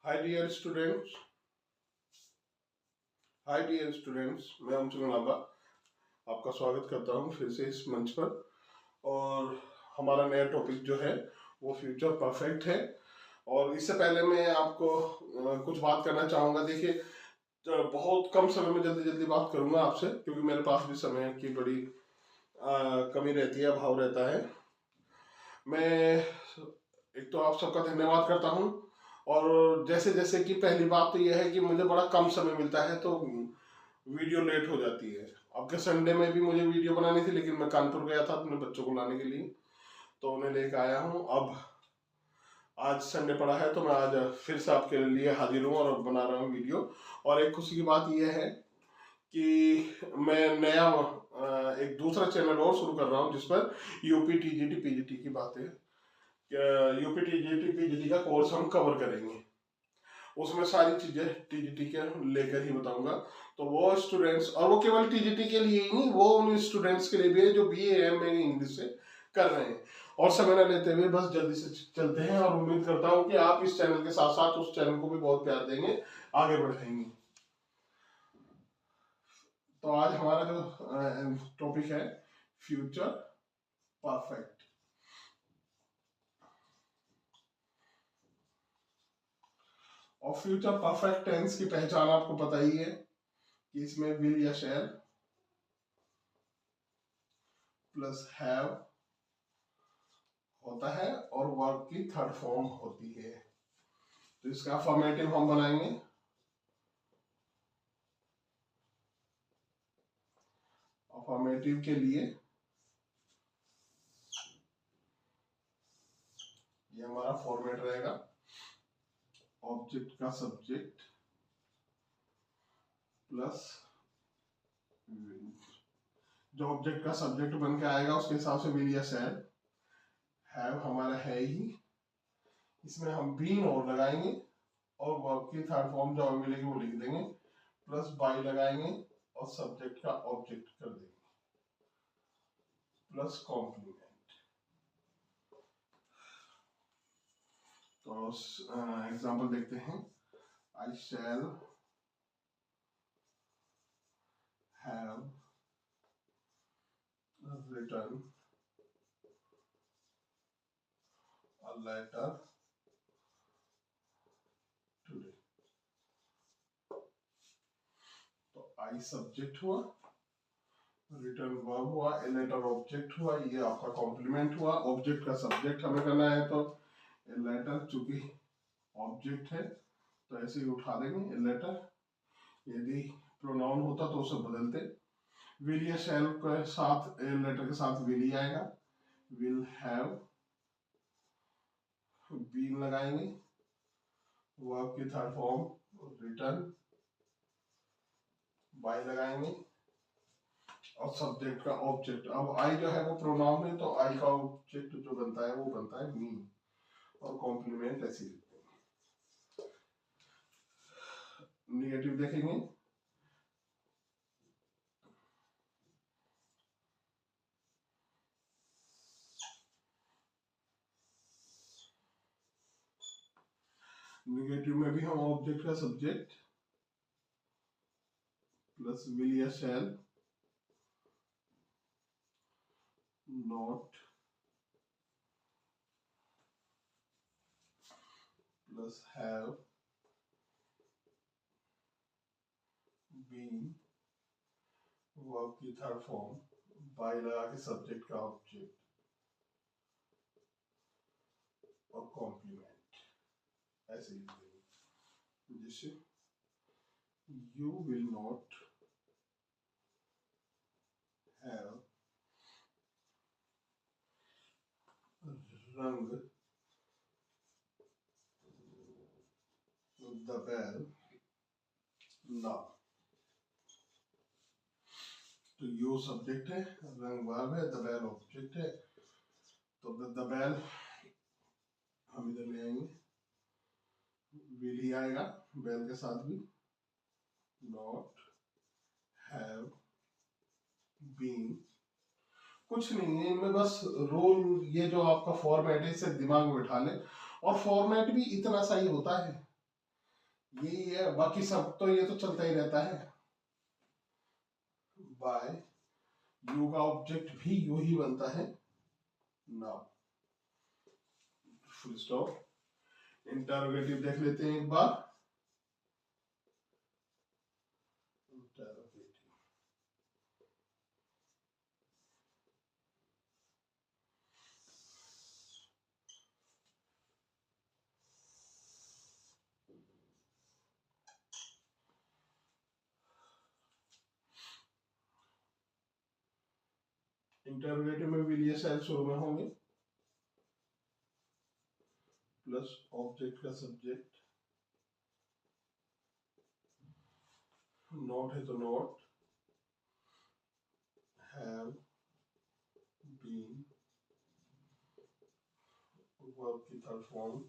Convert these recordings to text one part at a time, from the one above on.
हाय dear students hi dear students, मैं अमचुन लांबा आपका स्वागत करता हूं फिर से इस मंच पर। और हमारा नया टॉपिक जो है वो फ्यूचर परफेक्ट है। और इससे पहले मैं आपको कुछ बात करना चाहूँगा। देखिए, बहुत कम समय में जल्दी जल्दी बात करूँगा आपसे, क्योंकि मेरे पास भी समय की बड़ी कमी रहती है, अभाव रहता है। मैं एक तो आप सबका धन्यवाद करता हूँ। और जैसे जैसे कि पहली बात तो यह है कि मुझे बड़ा कम समय मिलता है, तो वीडियो लेट हो जाती है। अब के संडे में भी मुझे वीडियो बनानी थी, लेकिन मैं कानपुर गया था अपने बच्चों को लाने के लिए, तो उन्हें लेकर आया हूँ। अब आज संडे पड़ा है, तो मैं आज फिर से आपके लिए हाजिर हूँ और बना रहा हूँ वीडियो। और एक खुशी की बात यह है कि मैं नया एक दूसरा चैनल और शुरू कर रहा हूँ, जिस पर यूपी टीजीटी पीजीटी की बातें, यूपी टीजीटी पीजीटी का कोर्स हम कवर करेंगे। उसमें सारी चीजें टीजीटी के लेकर ही बताऊंगा। तो वो स्टूडेंट्स, और वो केवल टीजीटी के लिए ही नहीं, वो उन स्टूडेंट्स के लिए भी है जो बीए एमए इंग्लिश से कर रहे हैं। और समय न लेते हुए बस जल्दी से चलते हैं, और उम्मीद करता हूं कि आप इस चैनल के साथ साथ उस चैनल को भी बहुत प्यार देंगे, आगे बढ़ाएंगे। तो आज हमारा जो टॉपिक है फ्यूचर परफेक्ट। और फ्यूचर परफेक्ट टेंस की पहचान आपको पता ही है कि इसमें विल या शैल प्लस हैव होता है और वर्ब की थर्ड फॉर्म होती है। तो इसका फॉर्मेटिव हम बनाएंगे। फॉर्मेटिव के लिए ये हमारा फॉर्मेट रहेगा, ऑब्जेक्ट का सब्जेक्ट प्लस जो ऑब्जेक्ट का सब्जेक्ट बन के आएगा उसके हिसाब से विल या शैल। हैव हमारा है ही, इसमें हम बीन और लगाएंगे और वर्ब की थर्ड फॉर्म जो हमें मिलेगी वो लिख देंगे, प्लस बाई लगाएंगे और सब्जेक्ट का ऑब्जेक्ट कर देंगे, प्लस कॉम्प्लीमेंट। तो एग्जांपल देखते हैं। I shall have written a letter today। तो आई सब्जेक्ट हुआ, रिटर्न वर्ब हुआ, ए लेटर ऑब्जेक्ट हुआ, ये आपका कॉम्प्लीमेंट हुआ। ऑब्जेक्ट का सब्जेक्ट हमें करना है, तो ए लेटर चूंकि ऑब्जेक्ट है तो ऐसे ही उठा देंगे ए लेटर। यदि प्रोनाउन होता तो उसे बदलते। विल या शैल के साथ, ए लेटर के साथ विल ही आएगा। विल हैव बीन लगाएंगे, वर्ब की थर्ड फॉर्म रिटर्न, बाय लगाएंगे और सब्जेक्ट का ऑब्जेक्ट। अब आई जो है वो प्रोनाउन है, तो आई का ऑब्जेक्ट जो बनता है वो बनता है मी, और कॉम्प्लीमेंट ऐसे लिखते हैं। निगेटिव देखेंगे। निगेटिव में भी हम ऑब्जेक्ट का सब्जेक्ट प्लस विल या shall, not plus have, been, verb की थर्ड फॉर्म, बाय लगा के सब्जेक्ट का ऑब्जेक्ट और कॉम्प्लीमेंट ऐसे लिख देंगे। जैसे यू विल नॉट हैव रंग द बेल नाउ। तो यू सब्जेक्ट है, रंग वर्ब है, द बेल ऑब्जेक्ट है। तो द बेल हम इधर ले आएंगे, विल ही आएगा बेल के साथ भी, नॉट हैव बीन। कुछ नहीं है इनमें, बस रूल, ये जो आपका फॉर्मेट है इसे दिमाग में बिठा ले। और फॉर्मेट भी इतना सही होता है यही है, बाकी सब तो ये तो चलता ही रहता है। बाय यू का ऑब्जेक्ट भी यू ही बनता है। Now full stop. इंटरोगेटिव देख लेते हैं एक बार। इंटरोगेटिव में भी ये सेल शुरू में होंगे, प्लस ऑब्जेक्ट का सब्जेक्ट, नोट है तो नोट, हैव बीन, वर्ब की थर्ड फॉर्म,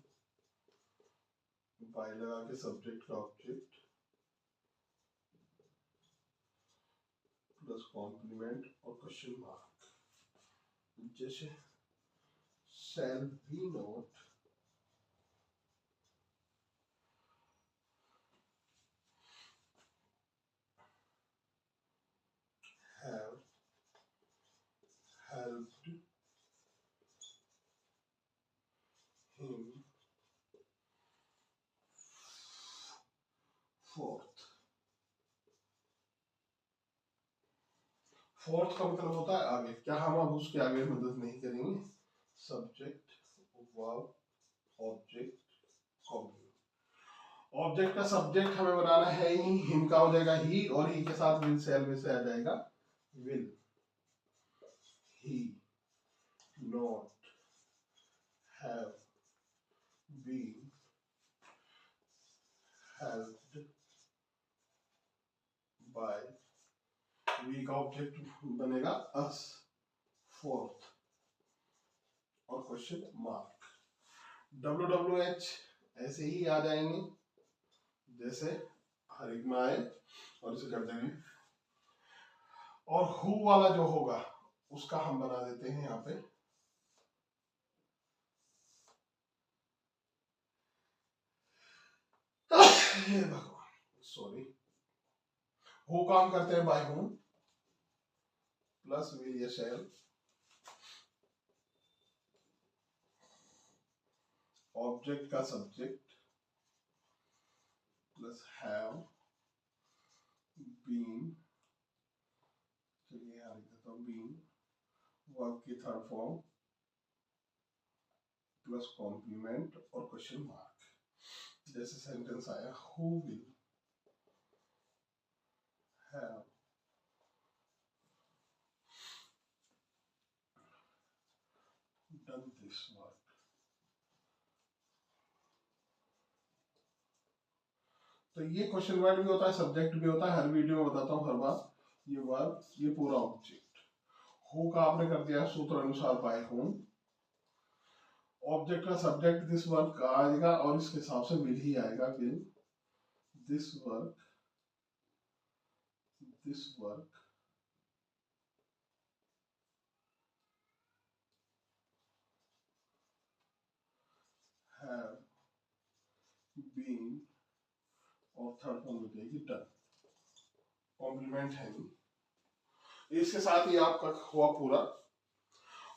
बाय लगा के सब्जेक्ट का ऑब्जेक्ट, प्लस कॉम्प्लीमेंट और क्वेश्चन मार्क। जैसे shall be not have helped him fourth। Fourth का मतलब होता है आगे, क्या हम अब उसके आगे मदद नहीं करेंगे। Subject, verb, object, complement. Object का सब्जेक्ट हमें बनाना है ही, हिम का हो जाएगा ही, और ही के साथ विल सेल में से आ जाएगा will. He not have been helped by, we का ऑब्जेक्ट बनेगा अस, फोर्थ और क्वेश्चन मार्क। WWH ऐसे ही आ जाएंगे जैसे हर एक में आए, और इसे कर देंगे। और हु वाला जो होगा उसका हम बना देते हैं यहाँ पे भगवान सॉरी, हु काम करते हैं बाय हूम, प्लस विल या शैल, ऑब्जेक्ट का सब्जेक्ट, प्लस हैव बीन, चलिए यहाँ लिख देता हूँ बीन, वर्ब की थर्ड फॉर्म, प्लस कॉम्प्लीमेंट और क्वेश्चन मार्क। जैसे सेंटेंस आया, who will have done this work. तो ये क्वेश्चन वर्ड भी होता है, सब्जेक्ट भी होता है, हर वीडियो में बताता हूँ हर बार। ये वर्ब, ये पूरा ऑब्जेक्ट। हु का आपने कर दिया सूत्र अनुसार बाय हूम, ऑब्जेक्ट का सब्जेक्ट दिस वर्क का आएगा, और इसके हिसाब से विल ही आएगा, will this work have been, और थर्ड फॉर्म में देगी डन। कॉम्प्लीमेंट है नहीं। इसके साथ ही आपका हुआ पूरा,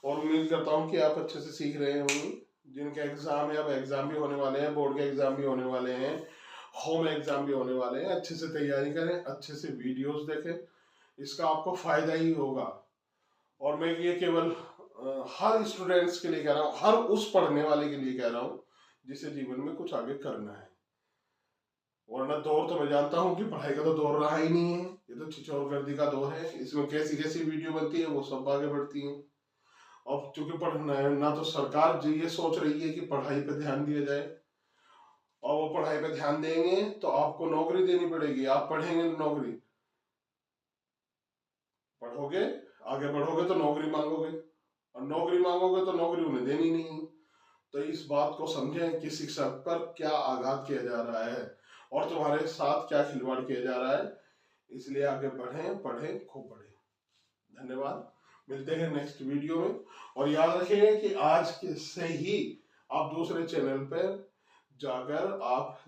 और उम्मीद करता हूँ कि आप अच्छे से सीख रहे होंगे। जिनके एग्जाम है, अब एग्जाम भी होने वाले हैं, बोर्ड के एग्जाम भी होने वाले हैं, होम एग्जाम भी होने वाले हैं, अच्छे से तैयारी करें, अच्छे से वीडियोस देखें, इसका आपको फायदा ही होगा। और मैं ये केवल हर स्टूडेंट्स के लिए कह रहा हूँ, हर उस पढ़ने वाले के लिए कह रहा हूँ जिसे जीवन में कुछ आगे करना है। वरना दौर तो मैं जानता हूँ कि पढ़ाई का तो दौर रहा ही नहीं है, ये तो छिछोरगर्दी का दौर है। इसमें कैसी कैसी वीडियो बनती है, वो सब आगे बढ़ती है। अब चूंकि पढ़ना है ना, तो सरकार जी ये सोच रही है कि पढ़ाई पे ध्यान दिया जाए, और वो पढ़ाई पे ध्यान देंगे तो आपको नौकरी देनी पड़ेगी। आप पढ़ेंगे तो नौकरी, पढ़ोगे आगे बढ़ोगे तो नौकरी मांगोगे, और नौकरी मांगोगे तो नौकरी उन्हें देनी नहीं। तो इस बात को समझें कि शिक्षक पर क्या आघात किया जा रहा है, और तुम्हारे साथ क्या खिलवाड़ किया जा रहा है। इसलिए आगे बढ़ें, पढ़ें, खूब पढ़ें। धन्यवाद, मिलते हैं नेक्स्ट वीडियो में। और याद रखिए कि आज से ही आप दूसरे चैनल पर जाकर आप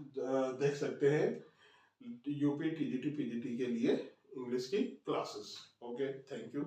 देख सकते हैं यूपी टीजीटी पीजीटी के लिए इंग्लिश की क्लासेस। Okay, thank you.